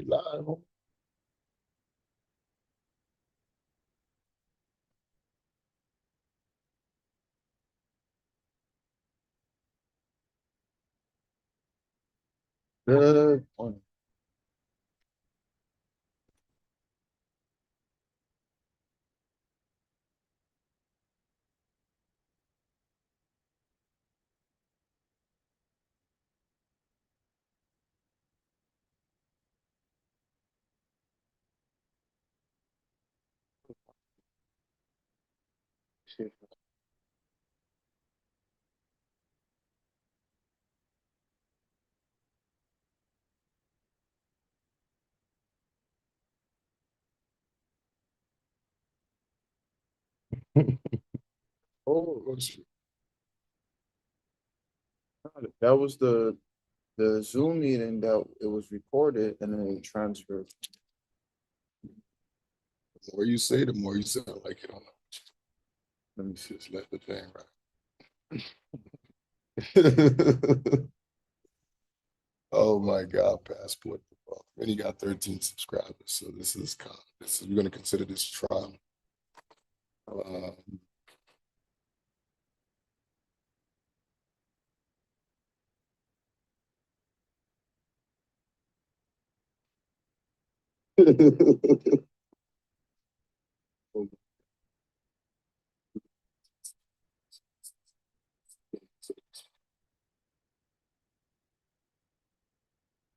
live. Good morning. Oh, that was the Zoom meeting that it was recorded and then transferred. The more you say, the more you sound like it on the. Let me see. Just let the thing right. Oh my God, passport. And he got 13 subscribers. So we're gonna consider this trial. Um,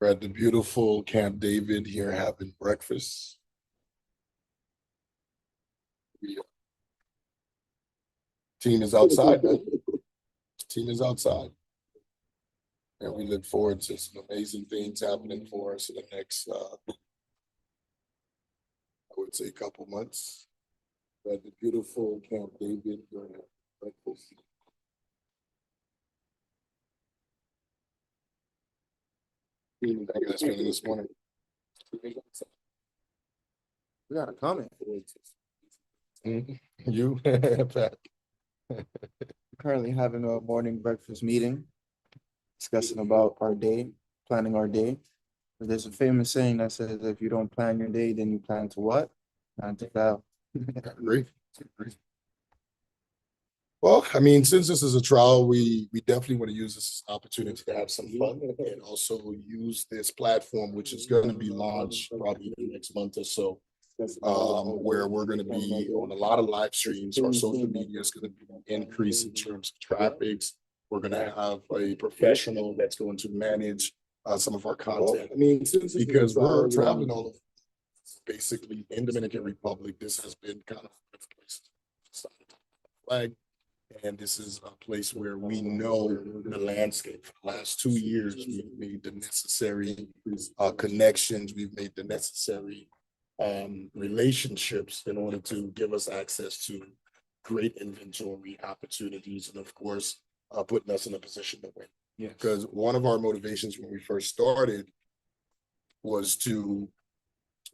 we're at the beautiful Camp David here having breakfast. We, team is outside, man. Team is outside. And we look forward to some amazing things happening for us in the next, I would say, couple months. We're at the beautiful Camp David during breakfast. How you guys feeling this morning? We got a comment. You, Pat. Currently having a morning breakfast meeting, discussing about our day, planning our day. There's a famous saying that says, if you don't plan your day, then you plan to what? Plan to fail. I agree. Well, I mean, since this is a trial, we definitely want to use this as an opportunity to have some fun and also use this platform, which is going to be launched probably in the next month or so, where we're going to be on a lot of live streams. Our social media is going to be increased in terms of traffic. We're going to have a professional that's going to manage some of our content. I mean, because we're traveling all over, basically in Dominican Republic, this has been kind of a place flag. And this is a place where we know the landscape. For the last 2 years, we've made the necessary connections. We've made the necessary relationships in order to give us access to great inventory opportunities, and of course, putting us in a position to win. Yeah. Because one of our motivations when we first started was to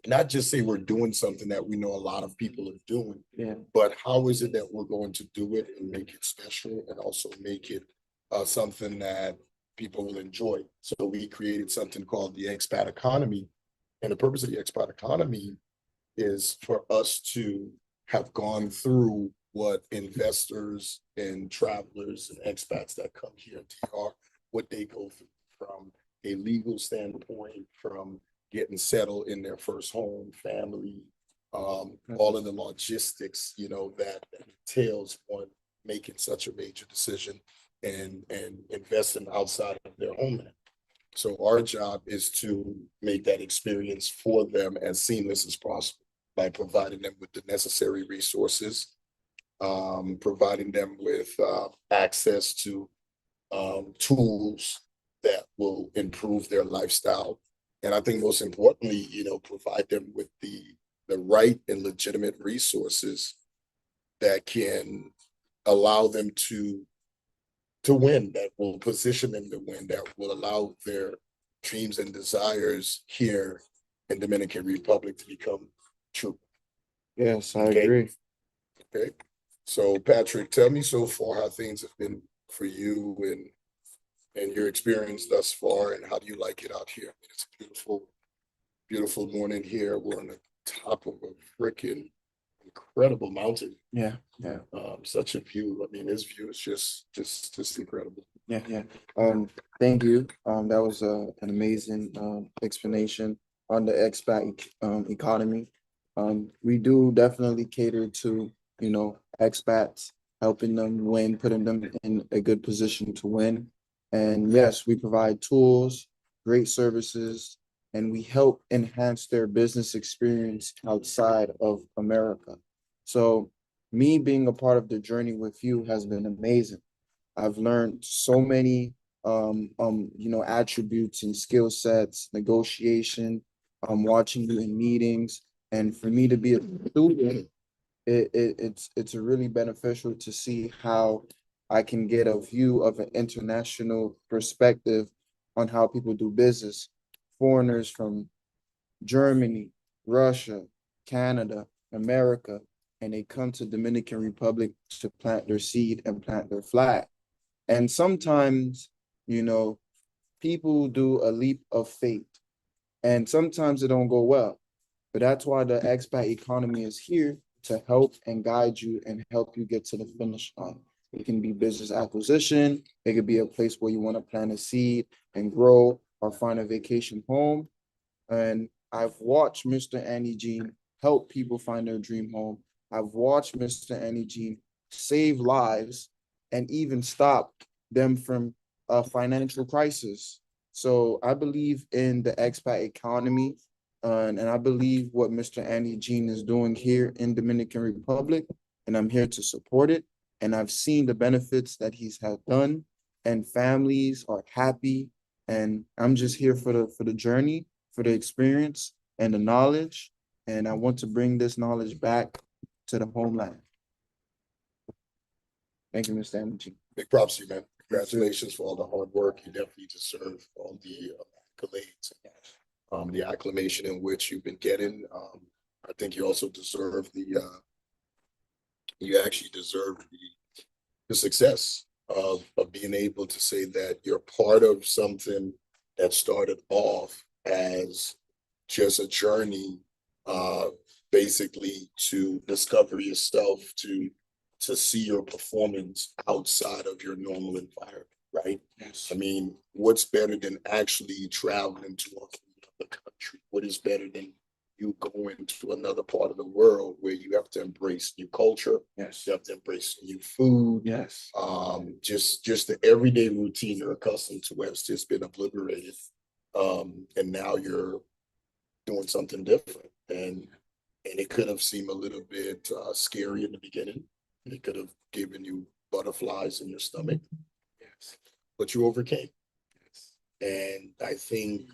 not just say we're doing something that we know a lot of people are doing, but how is it that we're going to do it and make it special and also make it something that people will enjoy. So we created something called the expat economy. And the purpose of the expat economy is for us to have gone through what investors and travelers and expats that come here to TR, what they go through from a legal standpoint, from getting settled in their first home, family, all of the logistics, that entails one making such a major decision and investing outside of their homeland. So our job is to make that experience for them as seamless as possible by providing them with the necessary resources, providing them with access to tools that will improve their lifestyle. And I think most importantly, provide them with the right and legitimate resources that can allow them to win, that will position them to win, that will allow their dreams and desires here in Dominican Republic to become true. Yes, I agree. Okay. So Patrick, tell me so far how things have been for you and your experience thus far, and how do you like it out here? It's beautiful. beautiful morning here. We're on the top of a freaking incredible mountain. Yeah, yeah. Such a view. I mean, this view is just incredible. Yeah, yeah. Thank you. That was an amazing explanation on the expat economy. We do definitely cater to, expats, helping them win, putting them in a good position to win. And yes, we provide tools, great services, and we help enhance their business experience outside of America. So me being a part of the journey with you has been amazing. I've learned so many attributes and skill sets, negotiation, watching you in meetings. And for me to be a student, it's really beneficial to see how I can get a view of an international perspective on how people do business. Foreigners from Germany, Russia, Canada, America, and they come to Dominican Republic to plant their seed and plant their flag. And sometimes, you know, people do a leap of faith, and sometimes it don't go well. But that's why the expat economy is here to help and guide you and help you get to the finish line. It can be business acquisition. It could be a place where you want to plant a seed and grow or find a vacation home. And I've watched Mr. Andy Jean help people find their dream home. I've watched Mr. Andy Jean save lives and even stop them from a financial crisis. So I believe in the expat economy, and I believe what Mr. Andy Jean is doing here in Dominican Republic, and I'm here to support it. And I've seen the benefits that he's had done, and families are happy. And I'm just here for the journey, for the experience and the knowledge. And I want to bring this knowledge back to the homeland. Thank you, Mr. Energy. Big props to you, man. Congratulations for all the hard work. You definitely deserve all the accolades, the acclamation in which you've been getting. I think you also deserve you actually deserve the success of being able to say that you're part of something that started off as just a journey, basically to discover yourself, to see your performance outside of your normal environment, right? Yes. I mean, what's better than actually traveling to another country? What is better than you going to another part of the world where you have to embrace new culture? Yes. You have to embrace new food. Yes. Just the everyday routine you're accustomed to has just been obliterated. And now you're doing something different. And it could have seemed a little bit scary in the beginning. It could have given you butterflies in your stomach. Yes. But you overcame. Yes. And I think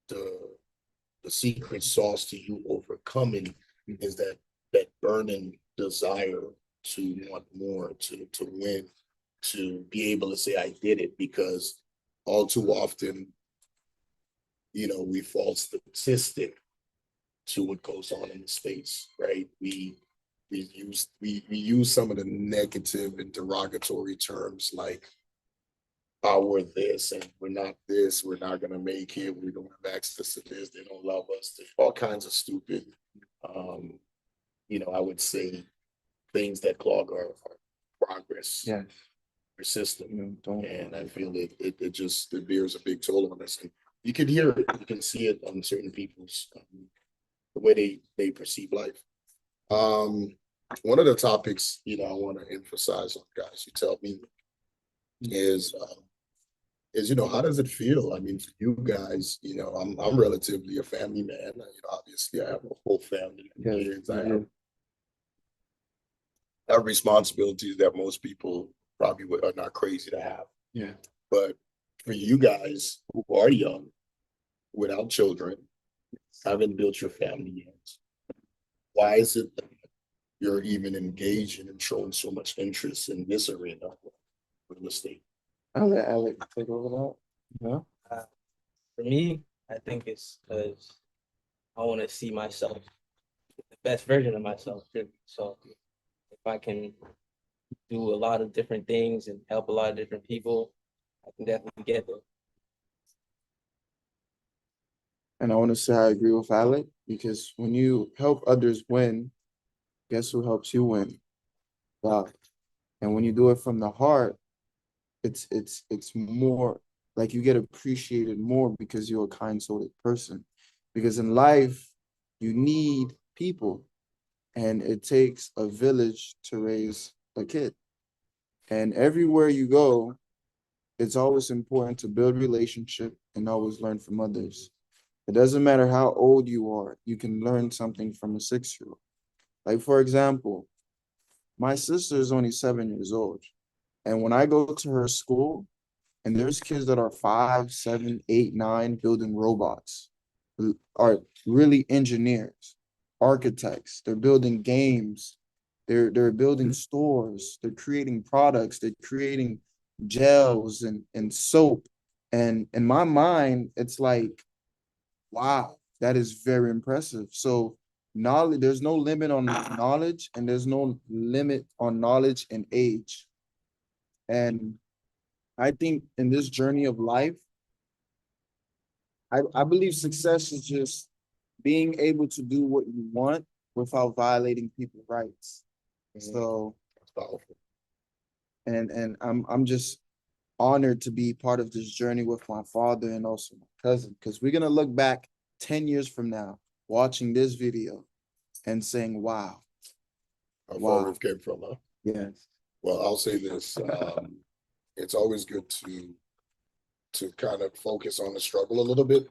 the secret sauce to you overcoming is that burning desire to want more, to win, to be able to say I did it, because all too often, we fall statistic to what goes on in the States, right? We use some of the negative and derogatory terms like, oh, we're this and we're not this, we're not gonna make it, we don't have access to this, they don't love us, all kinds of stupid, I would say things that clog our progress. Yes. Our system. Don't. And I feel it bears a big toll on us. And you can hear it, you can see it on certain people's the way they perceive life. One of the topics I want to emphasize on, guys, you tell me, is how does it feel? I mean, for you guys, I'm relatively a family man. Obviously, I have a whole family. Yes. I have responsibilities that most people probably are not crazy to have. Yeah. But for you guys who are young, without children, haven't built your family yet, why is it that you're even engaging and showing so much interest in this arena of real estate? I'll let Alec take over that. Yeah. For me, I think it's because I want to see myself, the best version of myself. So if I can do a lot of different things and help a lot of different people, I can definitely get there. And I want to say I agree with Alec, because when you help others win, guess who helps you win? God. And when you do it from the heart, it's more like you get appreciated more because you're a kind-souled person. Because in life, you need people, and it takes a village to raise a kid. And everywhere you go, it's always important to build relationship and always learn from others. It doesn't matter how old you are, you can learn something from a 6-year-old. Like, for example, my sister is only 7 years old. And when I go to her school, and there's kids that are 5, 7, 8, 9 building robots, are really engineers, architects, they're building games, they're building stores, they're creating products, they're creating gels and soap. And in my mind, it's like, wow, that is very impressive. So knowledge, there's no limit on knowledge, and there's no limit on knowledge and age. And I think in this journey of life, I believe success is just being able to do what you want without violating people's rights. So, That's powerful. and I'm just honored to be part of this journey with my father and also my cousin, because we're gonna look back 10 years from now, watching this video and saying, wow. How Wow. far we've came from, huh? Yes. Well, I'll say this, it's always good to kind of focus on the struggle a little bit,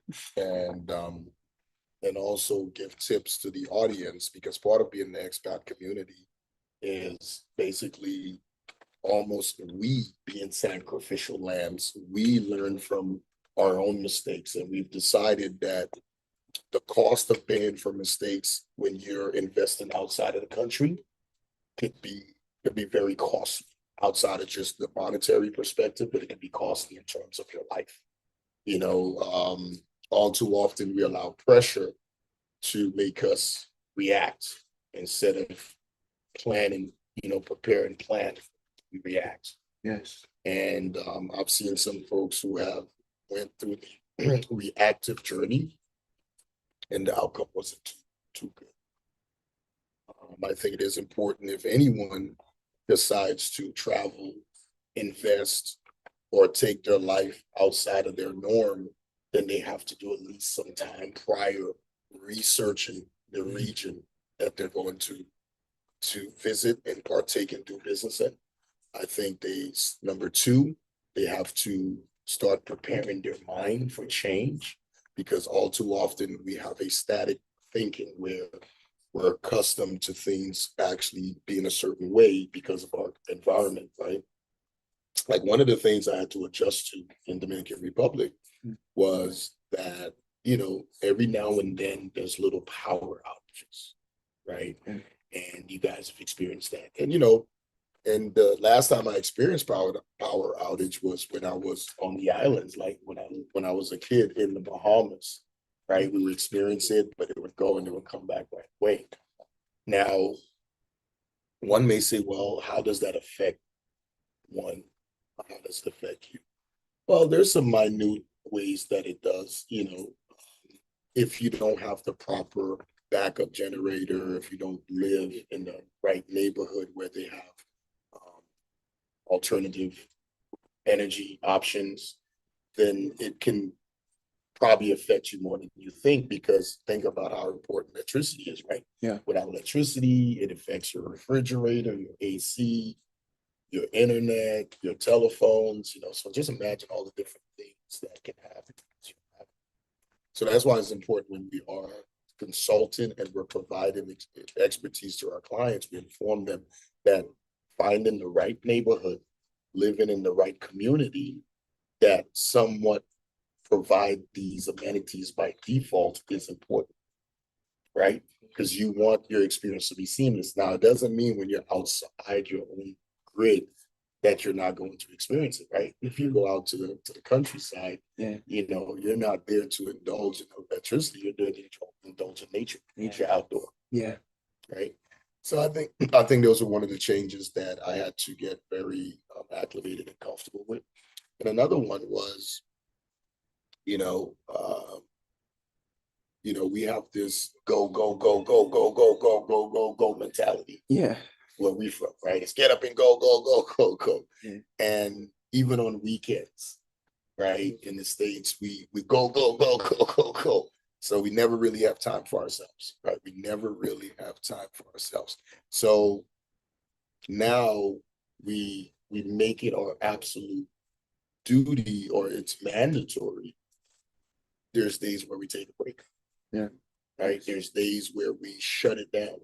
and also give tips to the audience, because part of being in the expat community is basically almost we being sacrificial lambs. We learn from our own mistakes, and we've decided that the cost of paying for mistakes when you're investing outside of the country could be very costly outside of just the monetary perspective, but it can be costly in terms of your life. You know, all too often we allow pressure to make us react instead of planning, prepare and plan. We react. Yes. And I've seen some folks who have went through the reactive journey, and the outcome wasn't too good. I think it is important, if anyone decides to travel, invest, or take their life outside of their norm, then they have to do at least some time prior researching the region that they're going to visit and partake and do business in. I think number two, they have to start preparing their mind for change, because all too often we have a static thinking where we're accustomed to things actually being a certain way because of our environment, right? Like, one of the things I had to adjust to in Dominican Republic was that, every now and then there's little power outages, right? And you guys have experienced that. And the last time I experienced power outage was when I was on the islands, like when I was a kid in the Bahamas, right? We would experience it, but it would go and it would come back right away. Now, one may say, well, how does that affect one? How does it affect you? Well, there's some minute ways that it does. If you don't have the proper backup generator, if you don't live in the right neighborhood where they have alternative energy options, then it can probably affect you more than you think, because think about how important electricity is, right? Yeah. Without electricity, it affects your refrigerator, your AC, your internet, your telephones, so just imagine all the different things that can happen. So that's why it's important, when we are consulting and we're providing expertise to our clients, we inform them that finding the right neighborhood, living in the right community that somewhat provide these amenities by default is important, right? Because you want your experience to be seamless. Now, it doesn't mean when you're outside your own grid that you're not going to experience it, right? If you go out to the countryside, Yeah. You're not there to indulge in electricity. You're there to indulge in nature outdoor. Yeah. Right. So I think those are one of the changes that I had to get very acclimated and comfortable with. And another one was, you know, we have this go, go, go, go, go, go, go, go, go, go mentality Yeah. where we from, right? It's get up and go, go, go, go, go. Yeah. And even on weekends, right? In the States, we go, go, go, go, go, go. So we never really have time for ourselves, right? We never really have time for ourselves. So now we make it our absolute duty, or it's mandatory. There's days where we take a break. Yeah. Right. There's days where we shut it down,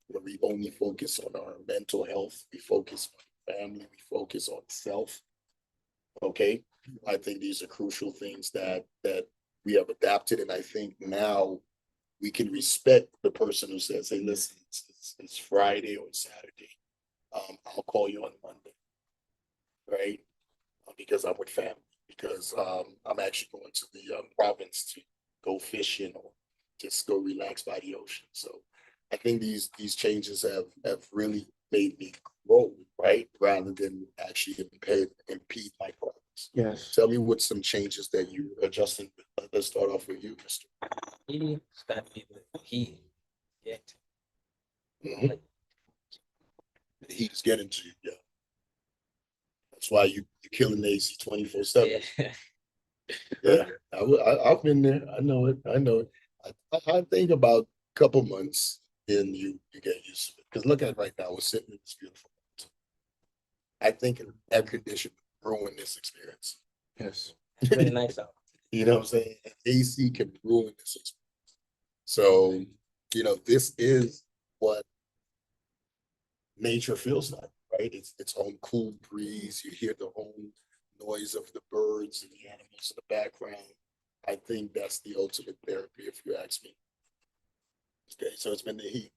where we only focus on our mental health, we focus on family, we focus on self. Okay. I think these are crucial things that we have adapted. And I think now we can respect the person who says, hey, listen, it's Friday or Saturday. I'll call you on Monday, right? Because I'm with family, because I'm actually going to the province to go fishing or just go relax by the ocean. So I think these changes have really made me grow, right? Rather than actually impede my progress. Yes. Tell me what some changes that you adjusting. Let's start off with you, Mr. It's gotta be the heat. Yeah. Mhm. The heat is getting to you, yeah. That's why you're killing the AC 24/7. Yeah. Yeah, I've been there. I know it. I know it. I think about a couple months, and you get used to it. Because look at it right now, we're sitting in this beautiful. I think an air conditioner ruin this experience. Yes. It's really nice out. You know what I'm saying? An AC can ruin this experience. So, you know, this is what nature feels like, right? It's its own cool breeze. You hear the own noise of the birds and the animals in the background. I think that's the ultimate therapy, if you ask me. Okay, so it's been the heat.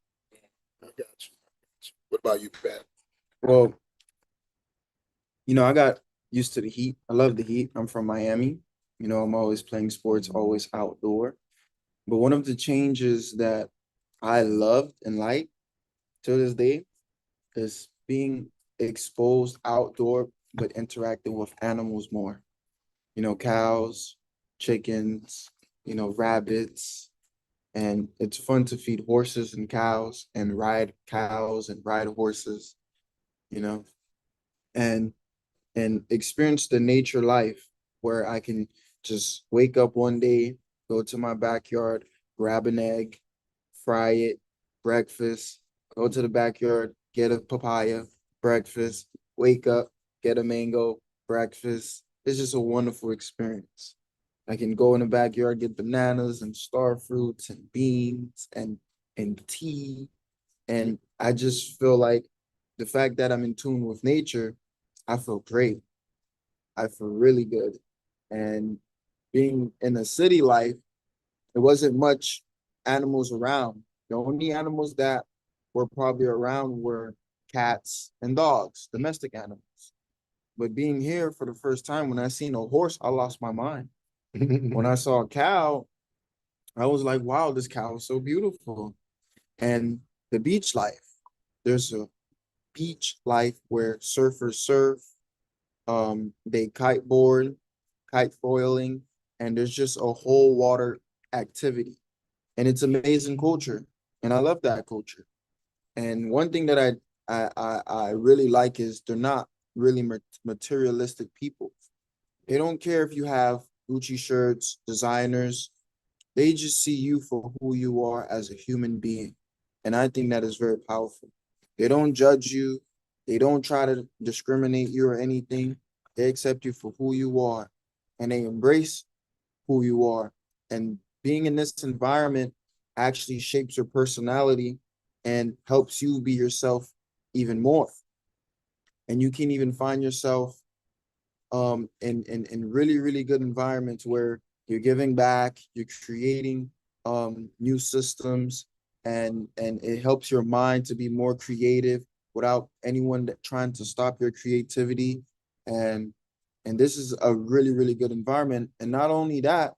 I got you. What about you, Pat? Well, I got used to the heat. I love the heat. I'm from Miami. I'm always playing sports, always outdoor. But one of the changes that I loved and like to this day is being exposed outdoor, but interacting with animals more. Cows, chickens, rabbits. And it's fun to feed horses and cows and ride cows and ride horses, you know, and experience the nature life where I can just wake up one day, go to my backyard, grab an egg, fry it, breakfast, go to the backyard, get a papaya, breakfast, wake up, get a mango, breakfast. It's just a wonderful experience. I can go in the backyard, get bananas and star fruits and beans and tea. And I just feel like the fact that I'm in tune with nature, I feel great. I feel really good. And being in a city life, there wasn't much animals around. The only animals that were probably around were cats and dogs, domestic animals. But being here for the first time, when I seen a horse, I lost my mind. When I saw a cow, I was like, wow, this cow is so beautiful. And the beach life, there's a beach life where surfers surf, they kiteboard, kite foiling, and there's just a whole water activity. And it's amazing culture. And I love that culture. And one thing that I really like is they're not really materialistic people. They don't care if you have Gucci shirts, designers. They just see you for who you are as a human being. And I think that is very powerful. They don't judge you. They don't try to discriminate you or anything. They accept you for who you are and they embrace who you are. And being in this environment actually shapes your personality and helps you be yourself even more. And you can even find yourself in really, really good environments where you're giving back, you're creating new systems, and it helps your mind to be more creative without anyone trying to stop your creativity. And this is a really, really good environment. And not only that,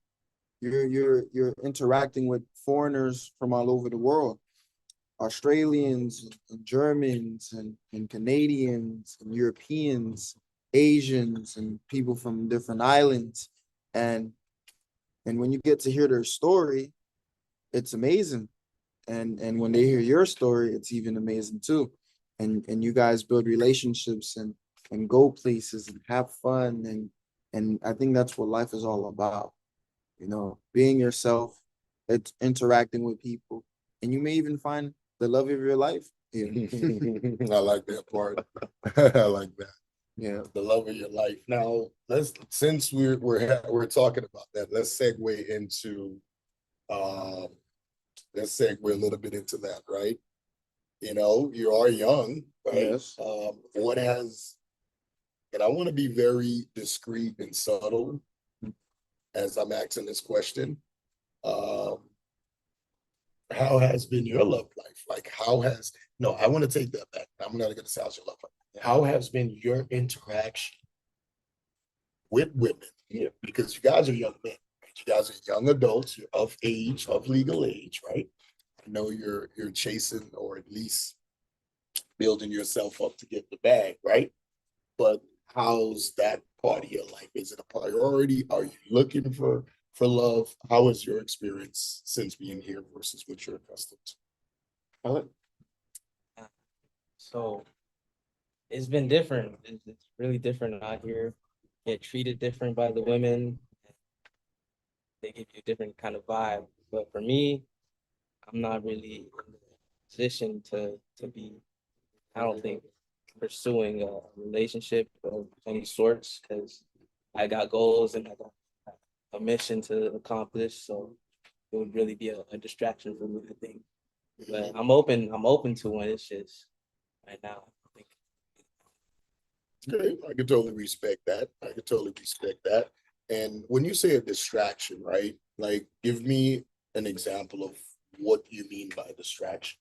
you're interacting with foreigners from all over the world. Australians and Germans and Canadians and Europeans, Asians and people from different islands. And when you get to hear their story, it's amazing. And when they hear your story, it's even amazing too. And you guys build relationships and go places and have fun and I think that's what life is all about. You know, being yourself, it's interacting with people, and you may even find the love of your life. Yeah. I like that part. I like that. Yeah. The love of your life. Now, since we're talking about that, let's segue into um let's segue a little bit into that, right? You know, you are young, right? Yes. What has, and I want to be very discreet and subtle as I'm asking this question. Um, how has been your love life? Like, how has, no, I want to take that back. I'm not going to say how's your love life. How has been your interaction with women? Yeah, because you guys are young men, right? You guys are young adults, you're of age, of legal age, right? I know you're chasing or at least building yourself up to get the bag, right? But how's that part of your life? Is it a priority? Are you looking for love? How is your experience since being here versus what you're accustomed to? So it's been different. It's really different out here. Get treated different by the women. They give you a different kind of vibe. But for me, I'm not really in the position to be, I don't think, pursuing a relationship of any sorts because I got goals and I got a mission to accomplish. So it would really be a distraction for me, I think. But I'm open to one. It's just right now, I think. Okay, I can totally respect that. I can totally respect that. And when you say a distraction, right? Like, give me an example of what you mean by distraction.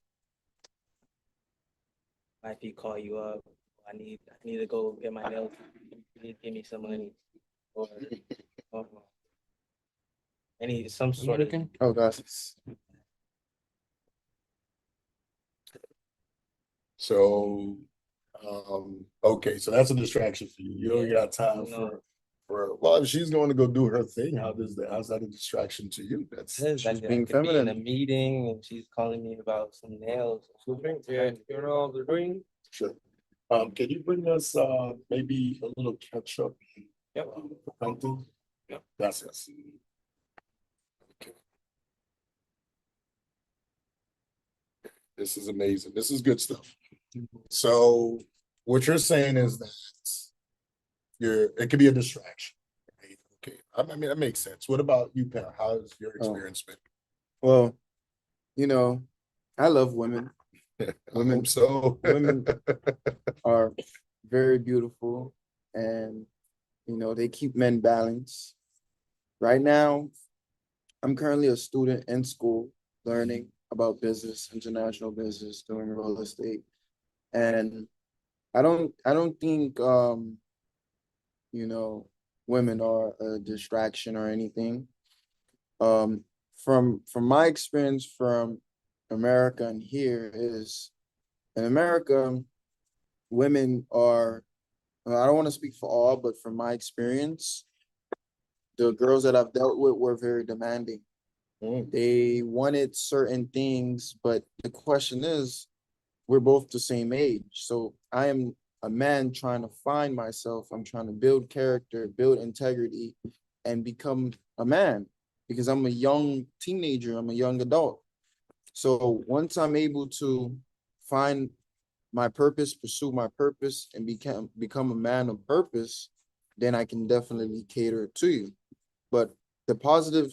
Might be call you up. I need to go get my nails. You need to give me some money or um, any some sort of Oh gosh. So, okay, so that's a distraction for you. You don't Yeah, got time no. well, if she's going to go do her thing, how's that a distraction to you? That's Says She's I being could be in a feminine. meeting and she's calling me about some nails. Yeah, you know the ring. sure. Can you bring us maybe a little ketchup? Yep. Something? Yep. That's it. Okay. This is amazing. This is good stuff. So what you're saying is that it could be a distraction. Right? Okay. I mean that makes sense. What about you, Pat? How's your experience been? Well, you know, I love women. I Women, hope so. women are very beautiful and they keep men balanced. Right now, I'm currently a student in school learning about business, international business, doing real estate. And I don't think you know, women are a distraction or anything. Um from my experience from America and here is in America, women are I don't want to speak for all, but from my experience, the girls that I've dealt with were very demanding. They wanted certain things, but the question is, we're both the same age. So I am a man trying to find myself. I'm trying to build character, build integrity, and become a man because I'm a young teenager, I'm a young adult. So once I'm able to find my purpose, pursue my purpose, and become a man of purpose, then I can definitely cater to you. But the positive,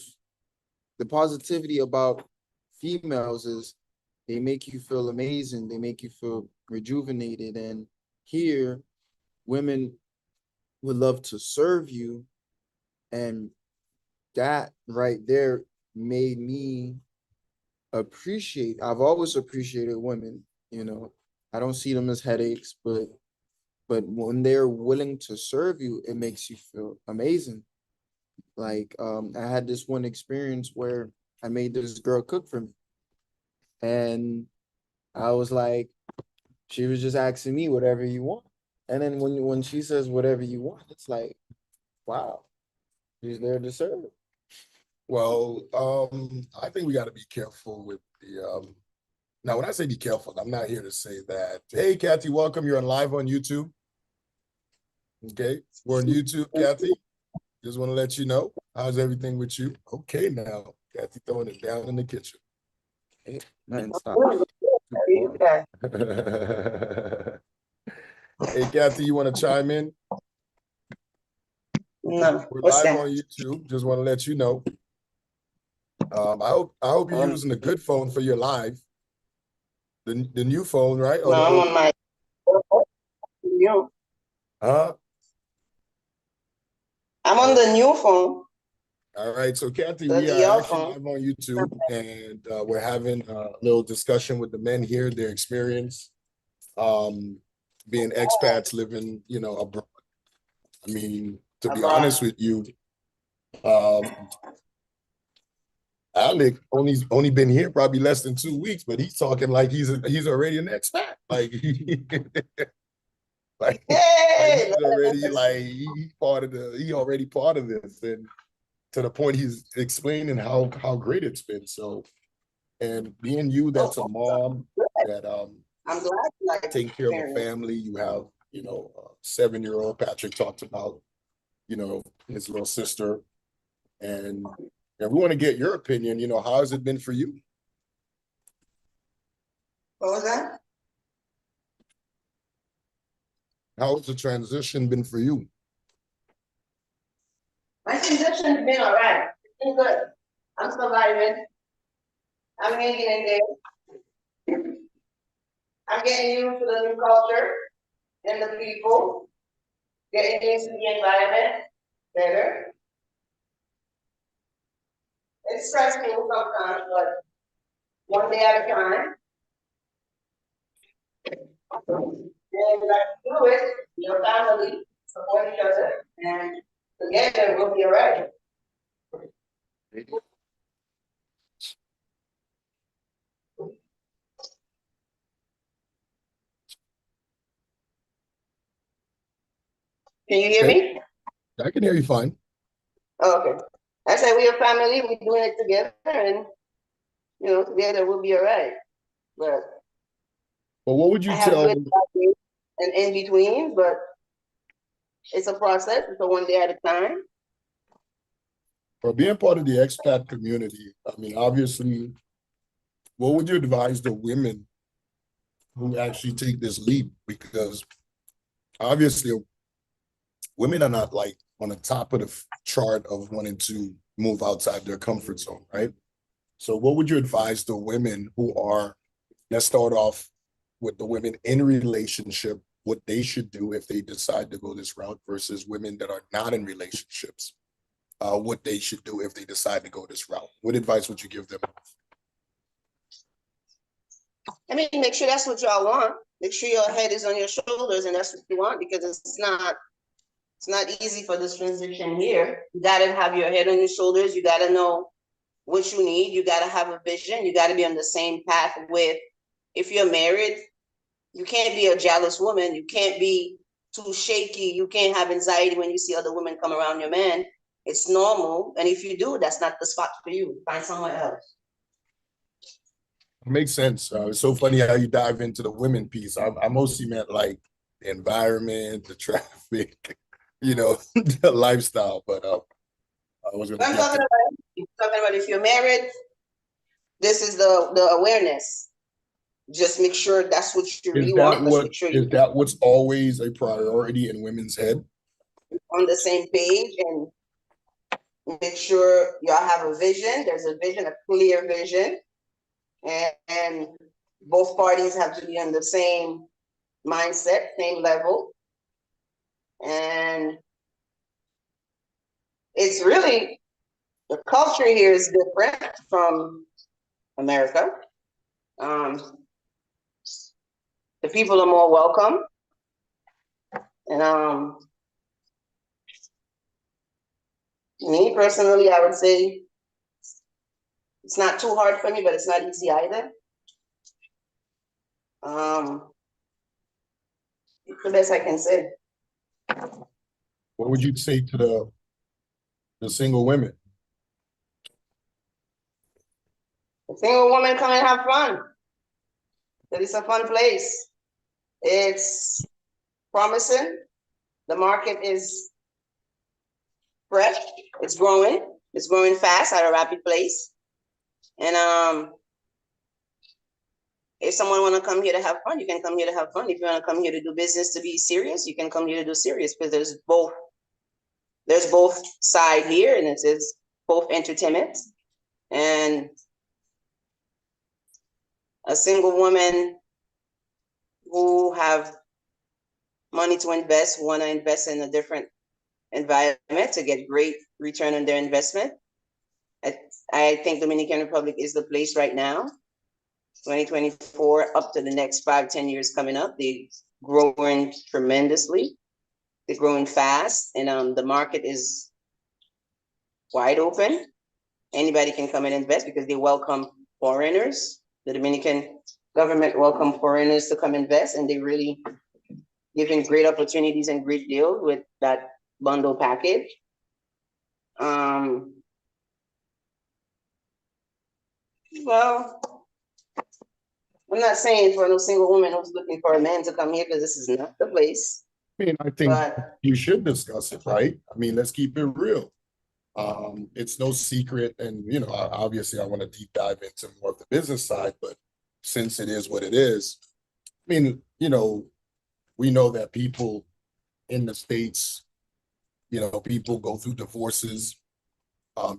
the positivity about females is they make you feel amazing, they make you feel rejuvenated. And here, women would love to serve you. And that right there made me I've always appreciated women, you know. I don't see them as headaches, but when they're willing to serve you, it makes you feel amazing. Like I had this one experience where I made this girl cook for me. And I was like, she was just asking me whatever you want. And then when she says whatever you want, it's like, wow, she's there to serve. Well, I think we got to be careful with the now when I say be careful, I'm not here to say that, hey Kathy, welcome, you're on live on YouTube. Okay, we're on YouTube, Kathy. Just want to let you know. How's everything with you? Okay, now Kathy throwing it down in the kitchen. Hey, man, stop. Okay. Hey Kathy, you want to chime in? No, We're what's live that? on YouTube. Just want to let you know. I hope you're using a good phone for your live. The new phone, right? Or No, the I'm old, on my. You. huh? I'm on the new phone, All right, so Kathy, the we are DR actually phone. live on YouTube, and we're having a little discussion with the men here, their experience, being expats living, abroad. I mean, to be Abroad. honest with you, um, Alec only been here probably less than 2 weeks, but he's talking like he's already an expat, like like Hey, he's already he already part of this, and to the point he's explaining how great it's been. So, and being you, that's a mom that I'm glad you like taking care of a experience. family. You have a 7-year-old. Patrick talked about his little sister, and we want to get your opinion. How has it been for you? What was that? How has the transition been for you? My transition's been all right. It's been good. I'm surviving. I'm hanging in there. I'm getting used to the new culture and the people. Getting used to the environment better. It's stressful sometimes, but one day at a time. And do it, your family, support each other, and together we'll be all right. Can you hear Okay, me? I can hear you fine. Oh, okay. I said we're a family, we're doing it together, and together we'll be all right. But But what would I you have tell good days and in between, but it's a process, it's a one day at a time. for being part of the expat community? I mean, obviously, what would you advise the women who actually take this leap? Because obviously, women are not like on the top of the chart of wanting to move outside their comfort zone, right? So, what would you advise the women who are, let's start off with the women in relationship, what they should do if they decide to go this route versus women that are not in relationships, what they should do if they decide to go this route? What advice would you give them? I mean, make sure that's what y'all want. Make sure your head is on your shoulders and that's what you want, because it's not easy for this transition here. You gotta have your head on your shoulders. You gotta know what you need. You gotta have a vision. You gotta be on the same path with, if you're married, you can't be a jealous woman. You can't be too shaky. You can't have anxiety when you see other women come around your man. It's normal. And if you do, that's not the spot for you. Find somewhere else. It makes sense. It's so funny how you dive into the women piece. I mostly meant like the environment, the traffic, the lifestyle. But I was going But to I'm get to. talking about if you're married, this is the awareness. Just make sure that's what you Is really that want. Just what make sure is you're that what's always a priority in women's head? on the same page, and make sure y'all have a vision. There's a vision, a clear vision, and both parties have to be on the same mindset, same level. And it's really, the culture here is different from America. Um, the people are more welcome. And me personally, I would say it's not too hard for me, but it's not easy either. It's the best I can say. What would you say to the single women? A single woman come and have fun. It's a fun place. It's promising. The market is fresh. It's growing. It's growing fast at a rapid pace. And if someone want to come here to have fun, you can come here to have fun. If you want to come here to do business, to be serious, you can come here to do serious, because there's both side here, and it is both entertainment. And a single woman who have money to invest, want to invest in a different environment to get great return on their investment. I think Dominican Republic is the place right now. 2024 up to the next 5-10 years coming up. They're growing tremendously. They're growing fast, and the market is wide open. Anybody can come and invest because they welcome foreigners. The Dominican government welcome foreigners to come invest, and they really giving great opportunities and great deals with that bundle package. Well, I'm not saying for no single woman who's looking for a man to come here, because this is not the place. I mean, I think But you should discuss it, right? I mean, let's keep it real. It's no secret, and obviously I want to deep dive into more of the business side, but since it is what it is, I mean, we know that people in the States, people go through divorces.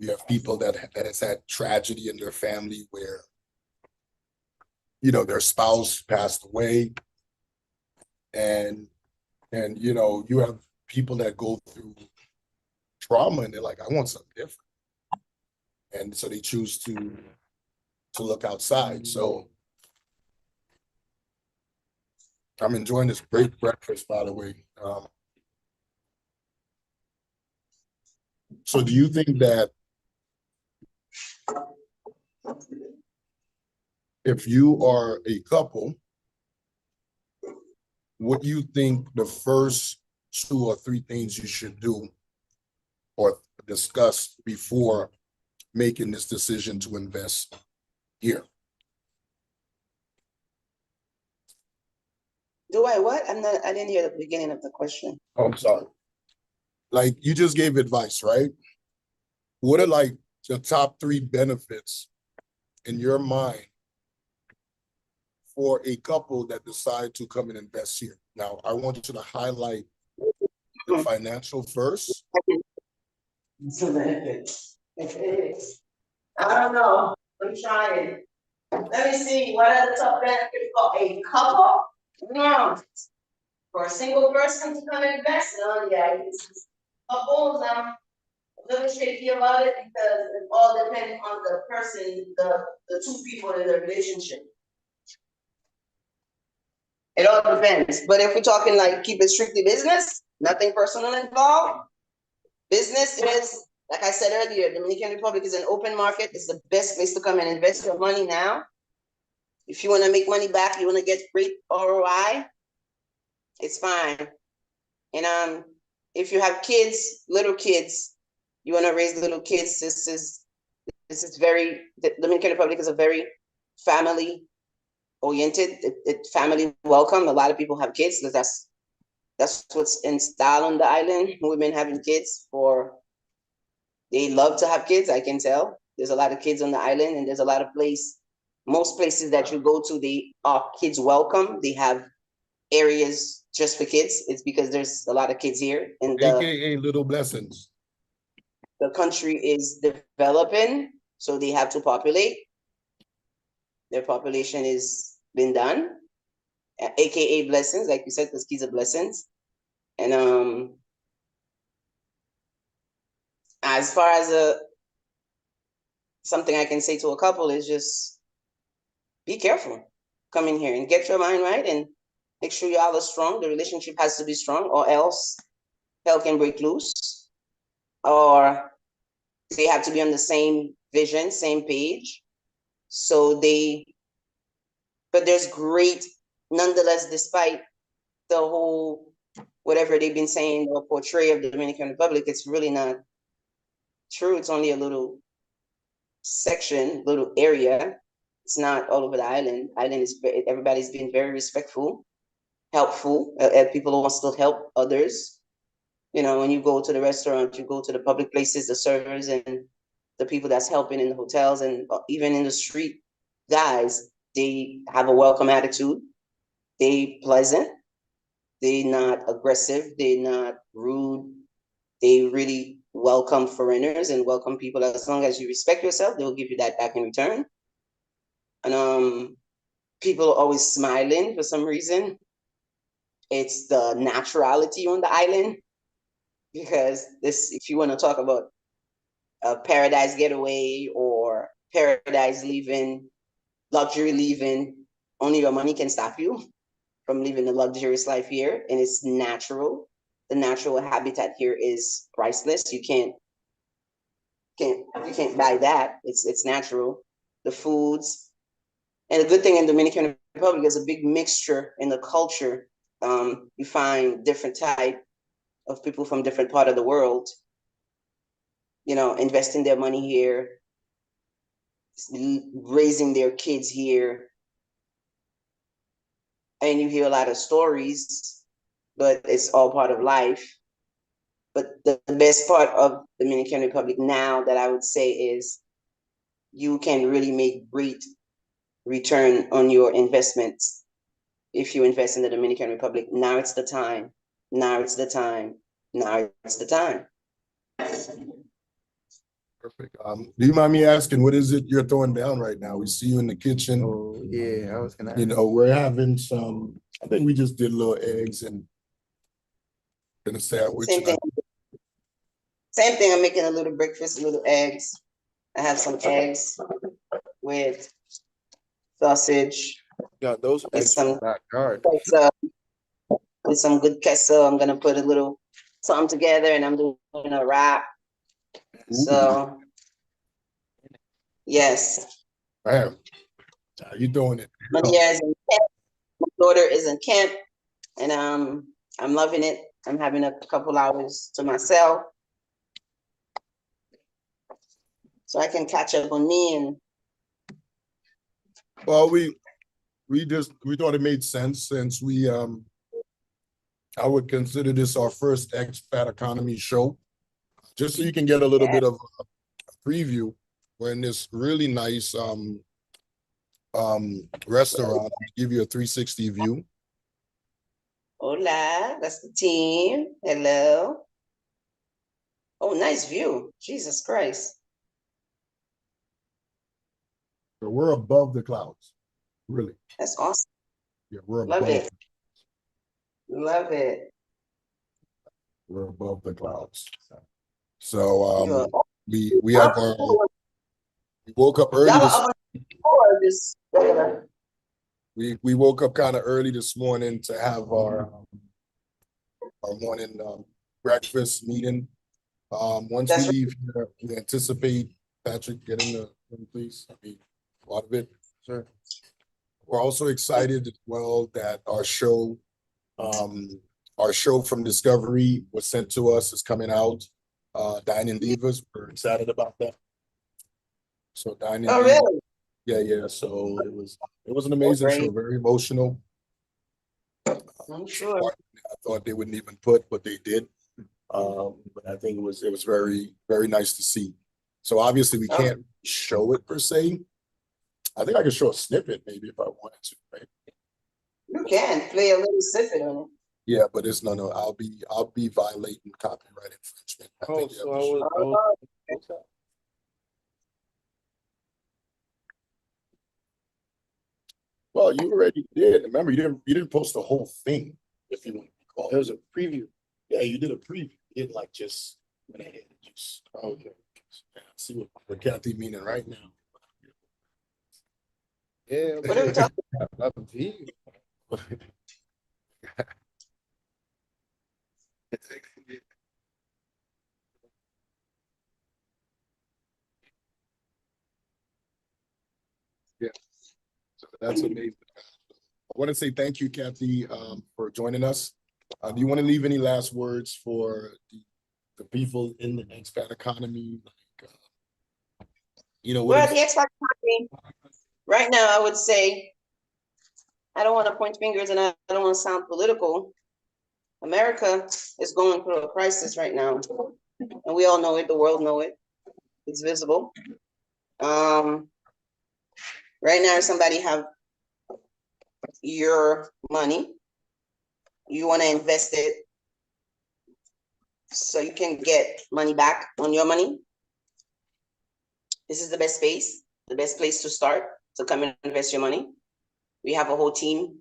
You have people that has had tragedy in their family where, their spouse passed away. And you have people that go through trauma and they're like, I want something different. And so they choose to look outside. So I'm enjoying this great breakfast, by the way. So do you think that if you are a couple, what do you think the first 2 or 3 things you should do or discuss before making this decision to invest here? do I what? I didn't hear the beginning of the question. Oh, I'm sorry. Like, you just gave advice, right? What are like the top 3 benefits in your mind for a couple that decide to come and invest here? Now, I want you to highlight the financial first. So benefits. I don't know. I'm trying. Let me see. What are the top benefits for a couple? No. For a single person to come and invest? No, yeah. Couples, I'm a little shaky about it because it all depends on the person, the 2 people in the relationship. It all depends. But if we're talking like keep it strictly business, nothing personal involved, business is, like I said earlier, Dominican Republic is an open market. It's the best place to come and invest your money now. If you want to make money back, you want to get great ROI, it's fine. And if you have kids, little kids, you want to raise little kids, this is very, the Dominican Republic is a very family oriented, it family welcome. A lot of people have kids because that's what's in style on the island. Women having kids they love to have kids, I can tell. There's a lot of kids on the island, and there's a lot of most places that you go to, they are kids welcome. They have areas just for kids. It's because there's a lot of kids here, and AKA little blessings. the country is developing, so they have to populate. Their population is been done, AKA blessings, like you said, because kids are blessings. And as far as something I can say to a couple is just be careful. Come in here and get your mind right and make sure y'all are strong. The relationship has to be strong, or else hell can break loose. Or they have to be on the same vision, same page. But there's great, nonetheless, despite the whole, whatever they've been saying or portray of the Dominican Republic, it's really not true. It's only a little section, little area. It's not all over the island. Island is everybody's been very respectful, helpful. People want to still help others. You know, when you go to the restaurant, you go to the public places, the servers and the people that's helping in the hotels and even in the street guys, they have a welcome attitude. They pleasant. They not aggressive. They not rude. They really welcome foreigners and welcome people. As long as you respect yourself, they'll give you that back in return. And people are always smiling for some reason. It's the naturality on the island, because this, if you want to talk about a paradise getaway or paradise living, luxury living, only your money can stop you from living a luxurious life here, and it's natural. The natural habitat here is priceless. You can't buy that. It's natural. The foods, and the good thing in Dominican Republic is a big mixture in the culture. You find different type of people from different part of the world, you know, investing their money here, raising their kids here. And you hear a lot of stories, but it's all part of life. But the best part of Dominican Republic now that I would say is you can really make great return on your investments if you invest in the Dominican Republic. Now it's the time. Now it's the time. Now it's the time. Perfect. Do you mind me asking, what is it you're throwing down right now? We see you in the kitchen. Oh, yeah, I was gonna. You know, we're having some, I think we just did little eggs and a sandwich. Same thing. Same thing. I'm making a little breakfast, a little eggs. I have some eggs with sausage. Got those With eggs in the some backyard. queso, with some good queso. I'm gonna put a little something together, and I'm doing a wrap. So, yes. Man, how you doing it? Maria is in Kent. My daughter is in Kent, and I'm loving it. I'm having a couple hours to myself, so I can catch up on me. And Well, we thought it made sense since I would consider this our first expat economy show, just so you can get a little bit of a preview. We're in this really nice restaurant, give you a 360 view. hola, that's the team. Hello. Oh, nice view. Jesus Christ. So we're above the clouds, really. That's awesome. Yeah, we're Love above. it. Love it. We're above the clouds. So You're- we have our we woke up early. Y'all are up or just regular? We woke up kind of early this morning to have our morning breakfast meeting. Once That's we leave here, we anticipate Patrick getting the room, please. I mean, a lot of it. Sure. We're also excited as well that our show from Discovery was sent to us. It's coming out. Dining Divas. We're excited about that. So Dining Oh, Divas. really? Yeah. So it was an amazing Great. show, very emotional. I'm sure. I thought they wouldn't even put, but they did. But I think it was very, very nice to see. So obviously we can't show it per se. I think I could show a snippet maybe if I wanted to, right? You can play a little snippet on it. Yeah, but it's no. I'll be violating copyright infringement. I think well, you already did. Remember, you didn't post the whole thing. If you want to call it, was a preview. Yeah, you did a preview. You didn't like just went ahead and just okay. Yeah, see what Kathy meaning right now. Yeah. What are we talking about? Gee. Yeah, so that's amazing. I want to say thank you, Kathy, for joining us. Do you want to leave any last words for the people in the expat economy? Like, We're at the expat economy. right now, I would say, I don't want to point fingers and I don't want to sound political. America is going through a crisis right now, and we all know it. The world know it. It's visible. Right now, somebody have your money. You want to invest it so you can get money back on your money. This is the best space, the best place to start to come and invest your money. We have a whole team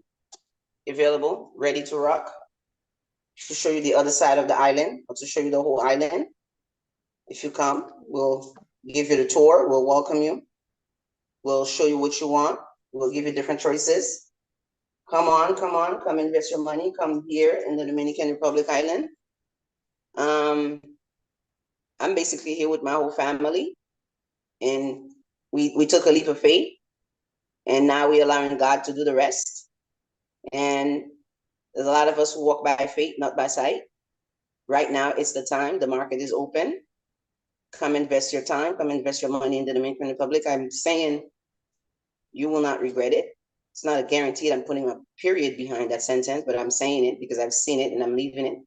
available, ready to rock, to show you the other side of the island or to show you the whole island. If you come, we'll give you the tour, we'll welcome you, we'll show you what you want, we'll give you different choices. Come on, come invest your money, come here in the Dominican Republic Island. I'm basically here with my whole family, and we took a leap of faith, and now we're allowing God to do the rest. And there's a lot of us who walk by faith, not by sight. Right now, it's the time. The market is open. Come invest your time. Come invest your money in the Dominican Republic. I'm saying you will not regret it. It's not a guarantee. I'm putting a period behind that sentence, but I'm saying it because I've seen it and I'm leaving it.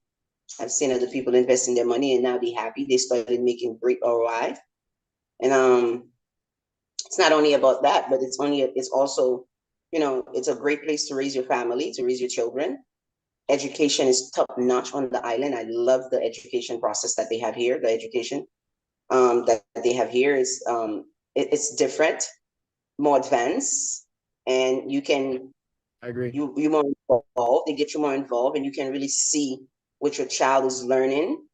I've seen other people investing their money and now they're happy. They started making great ROI. And it's not only about that, but it's also, it's a great place to raise your family, to raise your children. Education is top notch on the island. I love the education process that they have here. The education that they have here is it's different, more advanced, and you can I agree. you more involved. They get you more involved, and you can really see what your child is learning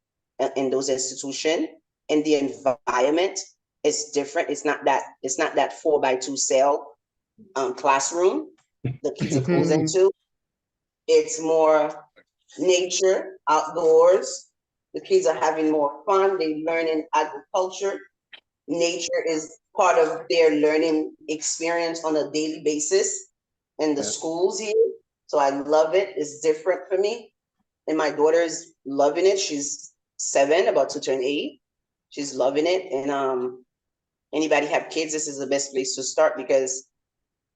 in those institutions. And the environment is different. It's not that 4x2 cell classroom the kids are closing to. It's more nature, outdoors. The kids are having more fun. They're learning agriculture. Nature is part of their learning experience on a daily basis in the schools here. So I love it. It's different for me. And my daughter is loving it. She's 7, about to turn 8. She's loving it. And anybody have kids, this is the best place to start because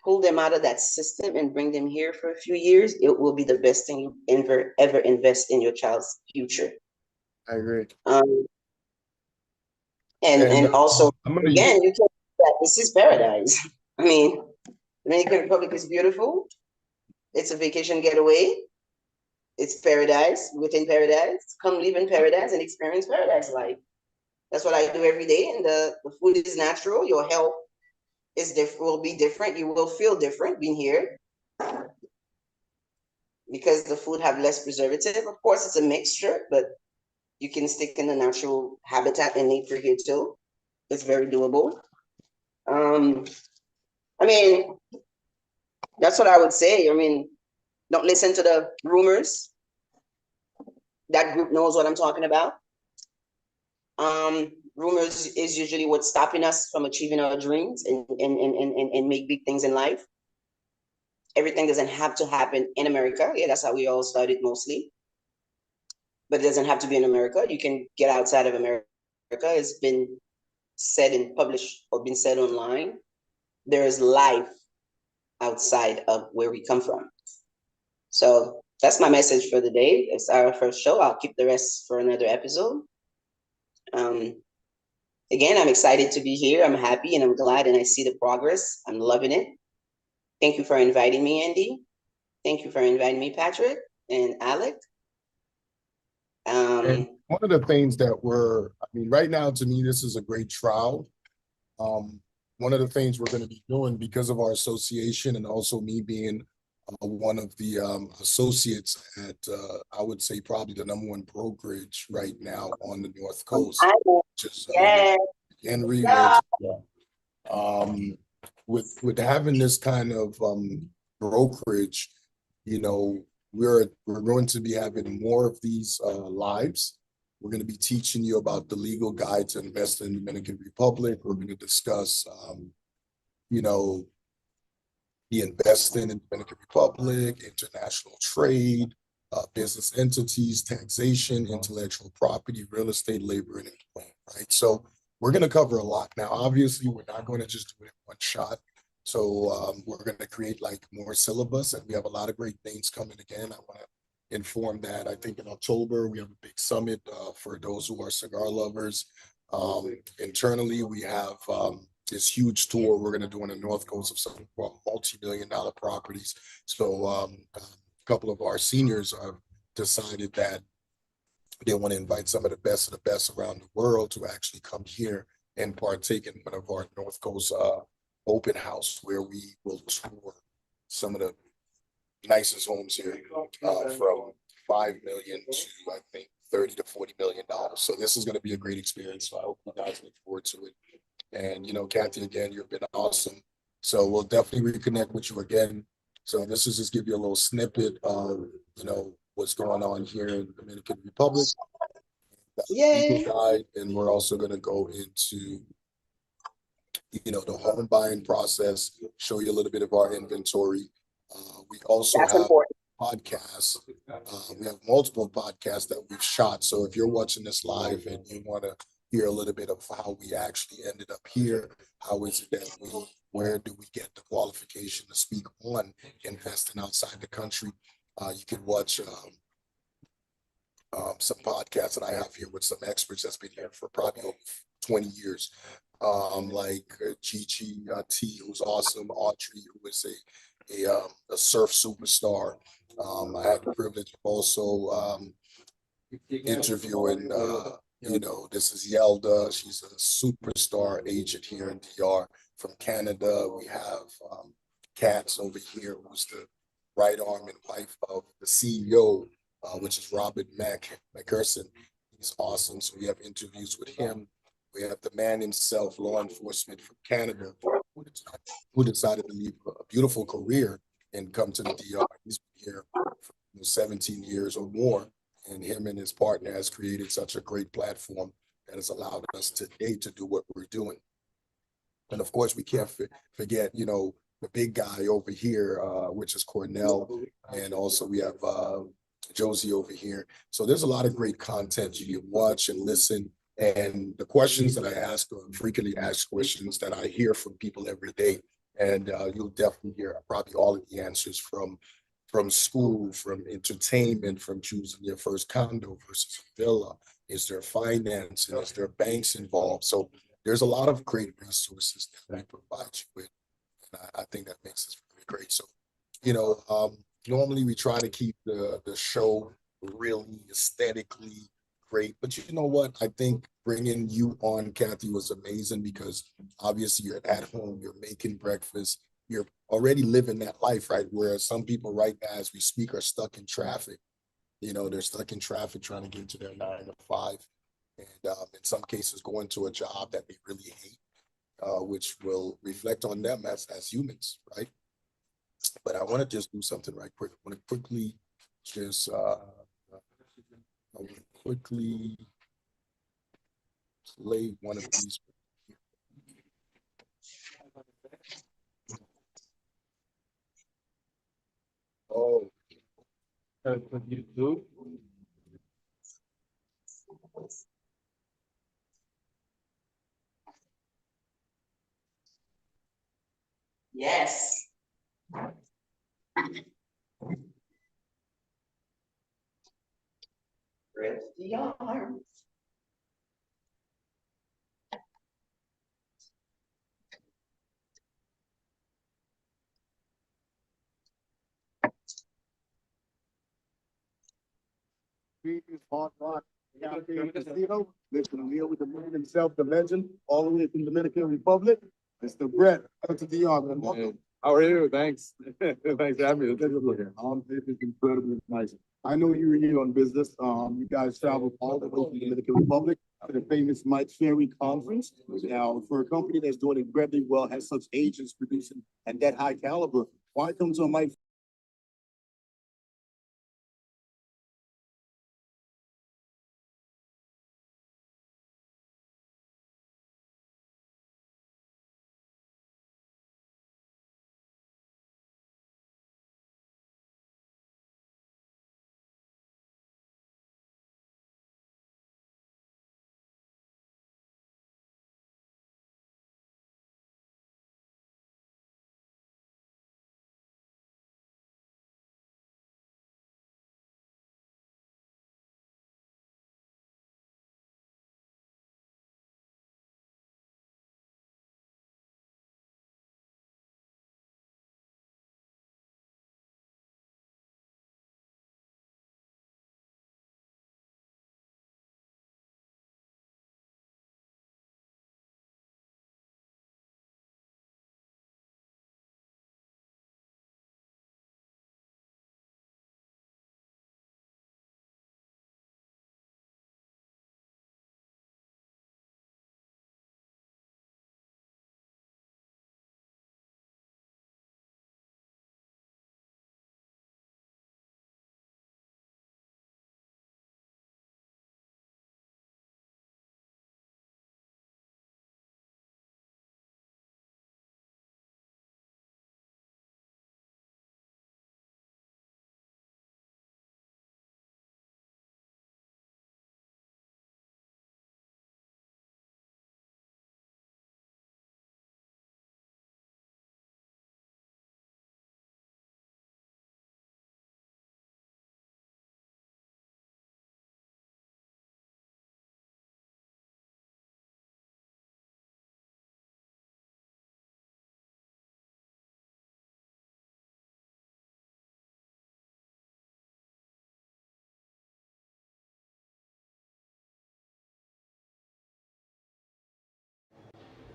pull them out of that system and bring them here for a few years. It will be the best thing you ever invest in your child's future. I agree. And also, again, you can that this is paradise. I mean, Dominican Republic is beautiful. It's a vacation getaway. It's paradise within paradise. Come live in paradise and experience paradise life. That's what I do every day. And the food is natural. Your health will be different. You will feel different being here because the food have less preservative. Of course, it's a mixture, but you can stick in the natural habitat and nature here too. It's very doable. I mean, that's what I would say. I mean, don't listen to the rumors. That group knows what I'm talking about. Rumors is usually what's stopping us from achieving our dreams and make big things in life. Everything doesn't have to happen in America. Yeah, that's how we all started mostly. But it doesn't have to be in America. You can get outside of America. It's been said and published or been said online. There is life outside of where we come from. So that's my message for the day. It's our first show. I'll keep the rest for another episode. Again, I'm excited to be here. I'm happy and I'm glad and I see the progress. I'm loving it. Thank you for inviting me, Andy. Thank you for inviting me, Patrick and Alec. And one of the things that right now, to me, this is a great trial. One of the things we're going to be doing because of our association and also me being one of the associates at, I would say, probably the #1 brokerage right now on the North Coast, which is Henry. With having this kind of brokerage, we're going to be having more of these lives. We're going to be teaching you about the legal guide to invest in the Dominican Republic. We're going to discuss, the investing in the Dominican Republic, international trade, business entities, taxation, intellectual property, real estate, labor, and employment, right? So we're going to cover a lot. Now, obviously, we're not going to just do it in one shot. So we're going to create like more syllabus, and we have a lot of great things coming again. I want to inform that I think in October we have a big summit for those who are cigar lovers. Internally, we have this huge tour we're going to do on the North Coast of some multi-million-dollar properties. So a couple of our seniors have decided that they want to invite some of the best around the world to actually come here and partake in one of our North Coast open house where we will tour some of the nicest homes here from 5 million to I think 30 to 40 million dollars. So this is going to be a great experience. So I hope you guys look forward to it. And you know, Kathy, again, you've been awesome. So we'll definitely reconnect with you again. So this is just give you a little snippet of what's going on here in the Dominican Republic. Yay. Guide, and we're also going to go into the home buying process, show you a little bit of our inventory. We also That's have important. podcasts. We have multiple podcasts that we've shot. So if you're watching this live and you want to hear a little bit of how we actually ended up here, how is it that where do we get the qualification to speak on investing outside the country? You can watch some podcasts that I have here with some experts that's been here for probably over 20 years. Like Gigi T, who's awesome, Audrey, who is a surf superstar. I had the privilege of also interviewing, this is Yelda. She's a superstar agent here in DR. From Canada, we have Katz over here, who's the right arm and wife of the CEO, which is Robert McCurson. He's awesome. So we have interviews with him. We have the man himself, law enforcement from Canada, who decided to leave a beautiful career and come to the DR. He's been here for 17 years or more, and him and his partner has created such a great platform that has allowed us today to do what we're doing. And of course, we can't forget, the big guy over here, which is Cornell, and also we have Josie over here. So there's a lot of great content you can watch and listen. And the questions that I ask are frequently asked questions that I hear from people every day. And you'll definitely hear probably all of the answers from school, from entertainment, from choosing your first condo versus a villa. Is there finance and is there banks involved? So there's a lot of great resources that we provide you with. And I think that makes us really great. So, normally we try to keep the show really aesthetically great, but you know what? I think bringing you on, Kathy, was amazing because obviously you're at home, you're making breakfast, you're already living that life, right? Whereas some people right now, as we speak, are stuck in traffic. They're stuck in traffic trying to get to their 9 to 5, and in some cases going to a job that they really hate, which will reflect on them as humans, right? But I want to just do something right quick. I want to quickly just play one of these. Oh, What you do? Yes. Rest the arm. Hard rock. Out there in the casino, listen to Neil with the man himself, the legend, all the way from Dominican Republic. Mr. Brett, out to the yard, man. Welcome. How are you? Thanks. Thanks for having me. This is incredibly nice. I know you were here on business. You guys traveled all the way from the Dominican Republic to the famous Mike Ferry conference. Now, for a company that's doing incredibly well, has such agents producing at that high caliber, why come to a Mike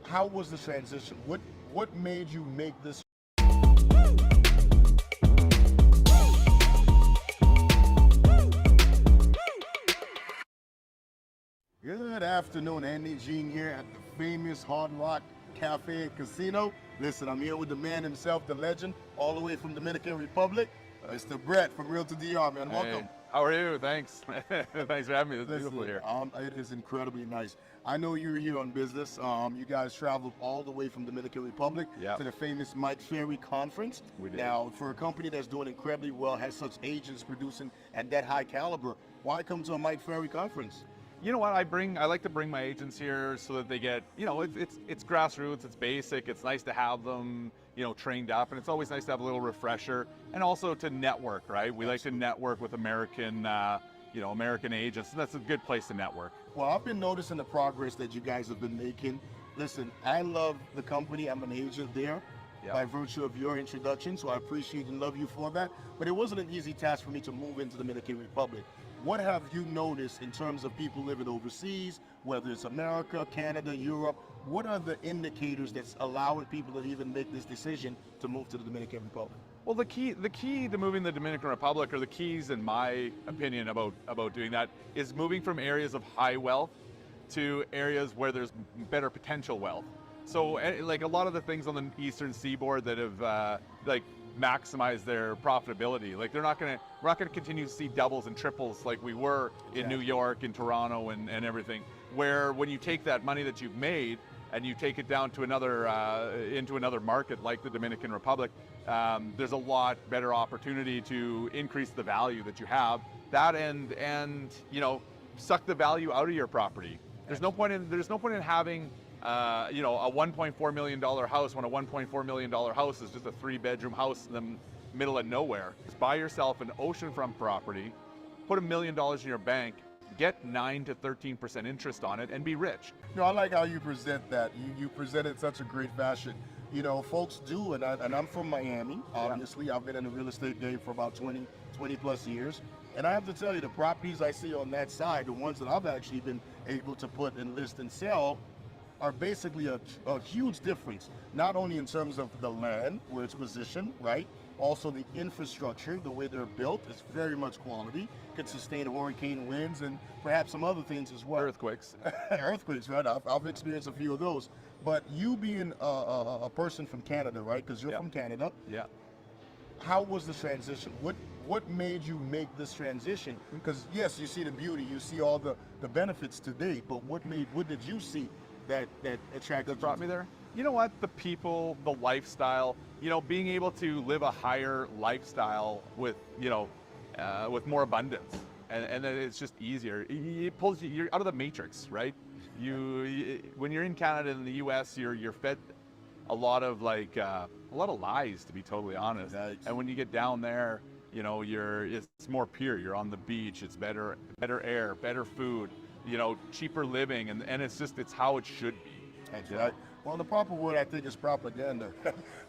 how was the transition? What made you make this? Good afternoon, Andy Jean here at the famous Hard Rock Cafe and Casino. Listen, I'm here with the man himself, the legend, all the way from Dominican Republic, Mr. Brett from Real to DR, man. Welcome. Hey, how are you? Thanks. Thanks for having me. It's Listen, beautiful here. it is incredibly nice. I know you're here on business. You guys traveled all the way from Dominican Republic Yep. to the famous Mike Ferry conference. We did. Now, for a company that's doing incredibly well, has such agents producing at that high caliber, why come to a Mike Ferry conference? You know what? I like to bring my agents here so that they get, it's grassroots, it's basic, it's nice to have them, trained up, and it's always nice to have a little refresher, and also to network, right? We like to network with American, American agents, and that's a good place to network. Well, I've been noticing the progress that you guys have been making. Listen, I love the company. I'm an agent there Yep. by virtue of your introduction, so I appreciate and love you for that. But it wasn't an easy task for me to move into the Dominican Republic. What have you noticed in terms of people living overseas, whether it's America, Canada, Europe? What are the indicators that's allowing people to even make this decision to move to the Dominican Republic? Well, the key to moving the Dominican Republic, or the keys, in my opinion, about doing that, is moving from areas of high wealth to areas where there's better potential wealth. So, like a lot of the things on the eastern seaboard that have maximize their profitability, like we're not gonna continue to see doubles and triples like we were in New York, in Toronto, and everything. Where when you take that money that you've made and you take it down to another into another market like the Dominican Republic, there's a lot better opportunity to increase the value that you have. That and suck the value out of your property. There's no point in having a $1.4 million house when a $1.4 million house is just a 3-bedroom house in the middle of nowhere. Just buy yourself an oceanfront property, put $1 million in your bank, get 9 to 13% interest on it, and be rich. No, I like how you present that. You present it in such a great fashion. Folks do, and I'm from Miami, obviously. Yeah. I've been in the real estate game for about 20 plus years. And I have to tell you, the properties I see on that side, the ones that I've actually been able to put and list and sell, are basically a huge difference, not only in terms of the land, where it's positioned, right? Also the infrastructure, the way they're built is very much quality, could sustain hurricane winds and perhaps some other things as well. Earthquakes. Earthquakes, right? I've experienced a few of those. But you being a person from Canada, right? Because you're from Canada. Yeah. How was the transition? What made you make this transition? Because yes, you see the beauty, you see all the benefits today, but what did you see that attracted that brought me there? You know what? The people, the lifestyle, being able to live a higher lifestyle with more abundance, and then it's just easier. It pulls you, you're out of the matrix, right? When you're in Canada and the U.S., you're fed a lot of lies, to be totally honest. Nice. And when you get down there, it's more pure. You're on the beach. It's better air, better food. Cheaper living, and it's how it should be. Right. Well, the proper word, I think, is propaganda.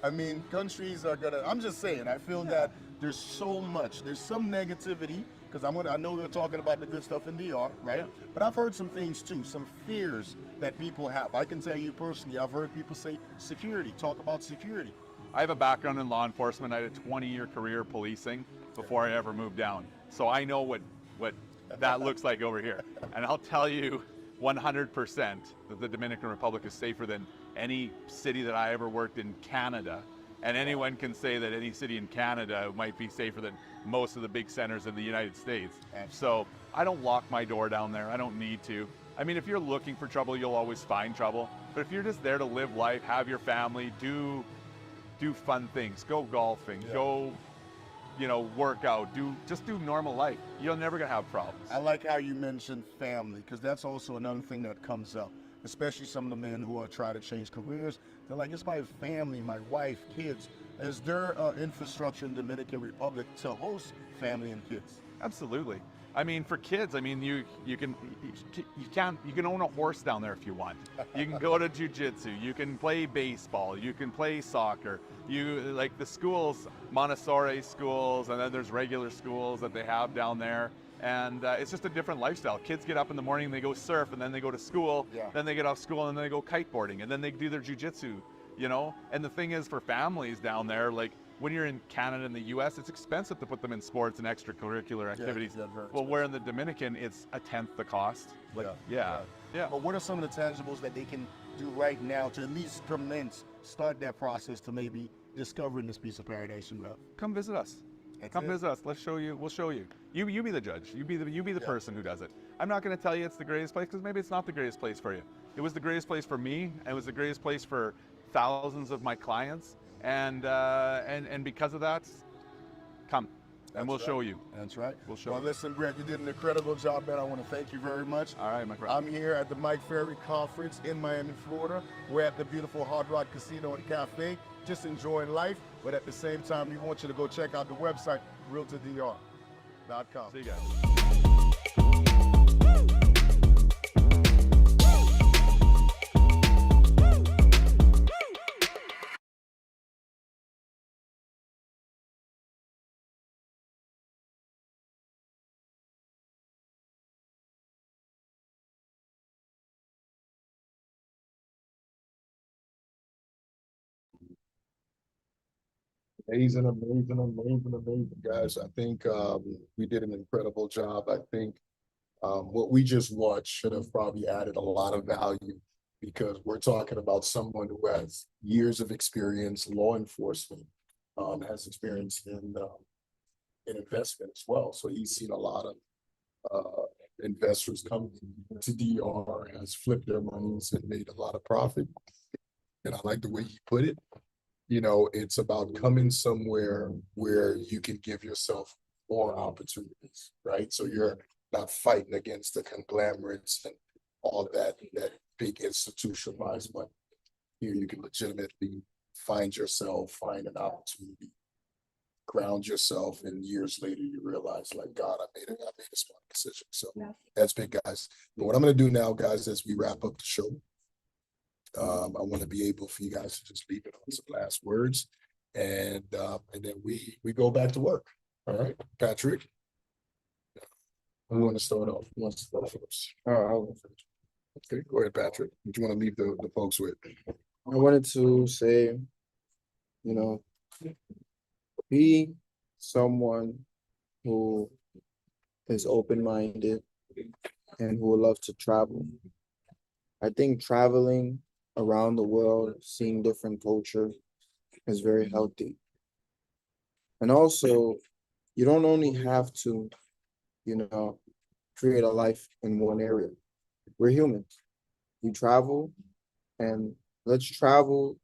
I mean, countries are I'm just saying, I feel that there's some negativity, because I know we're talking about the good stuff in DR, right? Yeah. But I've heard some things too, some fears that people have. I can tell you personally, I've heard people say security, talk about security. I have a background in law enforcement. I had a 20-year career policing before I ever moved down. So I know what that looks like over here. And I'll tell you 100% that the Dominican Republic is safer than any city that I ever worked in Canada. And anyone can say that any city in Canada might be safer than most of the big centers in the United States. So I don't lock my door down there. I don't need to. I mean, if you're looking for trouble, you'll always find trouble. But if you're just there to live life, have your family, do fun things, go golfing, go work out, just do normal life. You're never gonna have problems. I like how you mentioned family, because that's also another thing that comes up, especially some of the men who are trying to change careers. They're like, it's my family, my wife, kids. Is there infrastructure in the Dominican Republic to host family and kids? Absolutely. I mean, for kids, I mean, you can own a horse down there if you want. You can go to jiu-jitsu, you can play baseball, you can play soccer. The schools, Montessori schools, and then there's regular schools that they have down there. And it's just a different lifestyle. Kids get up in the morning and they go surf, and then they go to school, then they get off school and then they go kiteboarding, and then they do their jujitsu, you know? And the thing is, for families down there, like when you're in Canada and the US, it's expensive to put them in sports and extracurricular activities. Well, where in the Dominican, it's a tenth the cost. Like, yeah. But what are some of the tangibles that they can do right now to at least start that process to maybe discovering this piece of paradise you love? Come visit us. Come visit us. Let's show you. We'll show you. You be the judge. You be the person who does it. I'm not going to tell you it's the greatest place, because maybe it's not the greatest place for you. It was the greatest place for me. It was the greatest place for thousands of my clients, and because of that, come. And we'll show you. That's right. We'll show Well, you. listen, Brett, you did an incredible job, man. I want to thank you very much. All right, my friend. I'm here at the Mike Ferry Conference in Miami, Florida. We're at the beautiful Hard Rock Casino and Cafe, just enjoying life. But at the same time, we want you to go check out the website, realtordr.com. See you guys. Amazing, guys. I think we did an incredible job. I think what we just watched should have probably added a lot of value, because we're talking about someone who has years of experience, law enforcement, has experience in investment as well. So he's seen a lot of investors come to DR, has flipped their monies and made a lot of profit. And I like the way he put it. You know, it's about coming somewhere where you can give yourself more opportunities, right? So you're not fighting against the conglomerates and all that big institutionalized money. Here you can legitimately find yourself, find an opportunity, ground yourself, and years later you realize, like, God, I made a smart decision. So that's big, guys. But what I'm gonna do now, guys, as we wrap up the show, I want to be able for you guys to just leave it on some last words, and then we go back to work. All right, Patrick. Who want to start off? Who wants to start first? I'll go first. Okay, go ahead, Patrick. What do you want to leave the folks with? I wanted to say, you know, be someone who is open-minded and who would love to travel. I think traveling around the world, seeing different culture is very healthy. And also, you don't only have to, create a life in one area. We're humans. We travel, and let's travel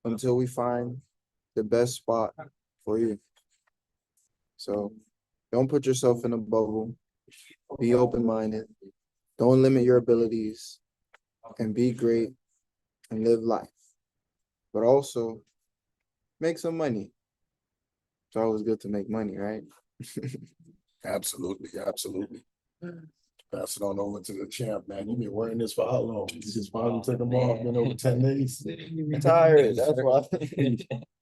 until we find the best spot for you. So don't put yourself in a bubble. Be open-minded. Don't limit your abilities, and be great and live life. But also make some money. It's always good to make money, right? Absolutely. Pass it on over to the champ, man. You've been wearing this for how long? You just finally took them off, been over 10 days. You tired, that's why.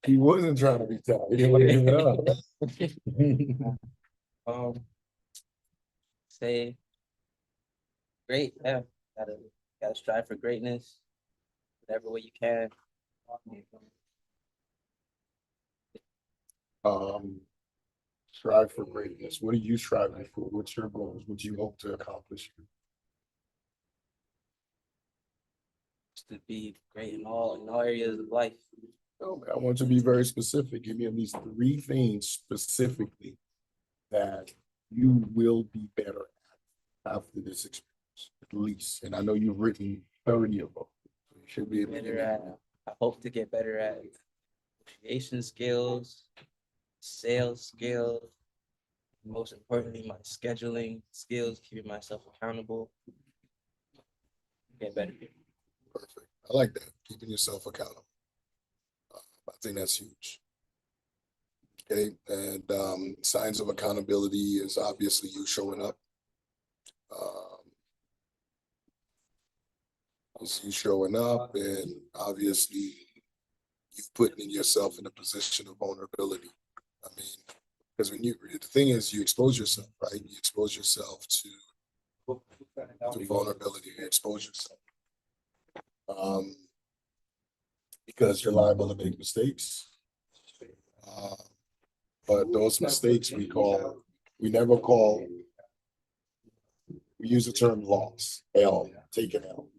He wasn't trying to be tired. He didn't want to give it up. Say great, yeah. Gotta strive for greatness, whatever way you can. Strive for greatness. What are you striving for? What's your goals? What do you hope to accomplish? Just to be great in all areas of life. Oh, man, I want you to be very specific. Give me at least 3 things specifically that you will be better at after this experience, at least. And I know you've written 30 of them. So you should be able to I hope to get better at negotiation skills, sales skills, most importantly, my scheduling skills, keeping myself accountable. Get better. Perfect. I like that. Keeping yourself accountable. I think that's huge. Okay. And signs of accountability is obviously you showing up. It's you showing up, and obviously you putting yourself in a position of vulnerability. I mean, Because when the thing is, you expose yourself, right? You expose yourself to vulnerability, you expose yourself. Because you're liable to make mistakes. But those mistakes we never call, we use the term loss, L, take an L.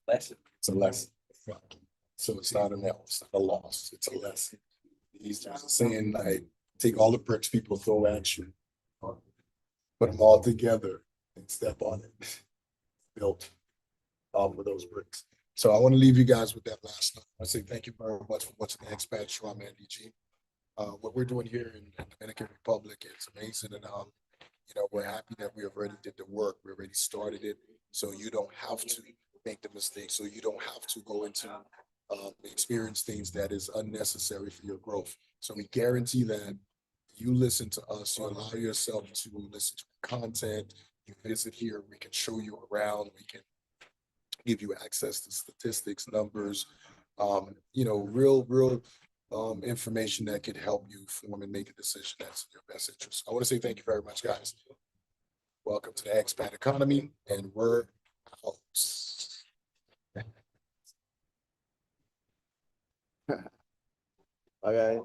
Lesson. It's a lesson. So it's not an L, it's not a loss, it's a lesson. There's a saying like, take all the bricks people throw at you, put them all together and step on it. Built off of those bricks. So I want to leave you guys with that last note. I say thank you very much for watching the Expat Show. I'm Andy G. What we're doing here in the Dominican Republic is amazing, and you know, we're happy that we already did the work. We already started it, so you don't have to make the mistakes. So you don't have to go into experience things that is unnecessary for your growth. So we guarantee that you listen to us, you allow yourself to listen to content, you visit here, we can show you around, we can give you access to statistics, numbers, you know, real information that could help you form and make a decision that's in your best interest. I want to say thank you very much, guys. Welcome to the Expat Economy, and we're out. Okay.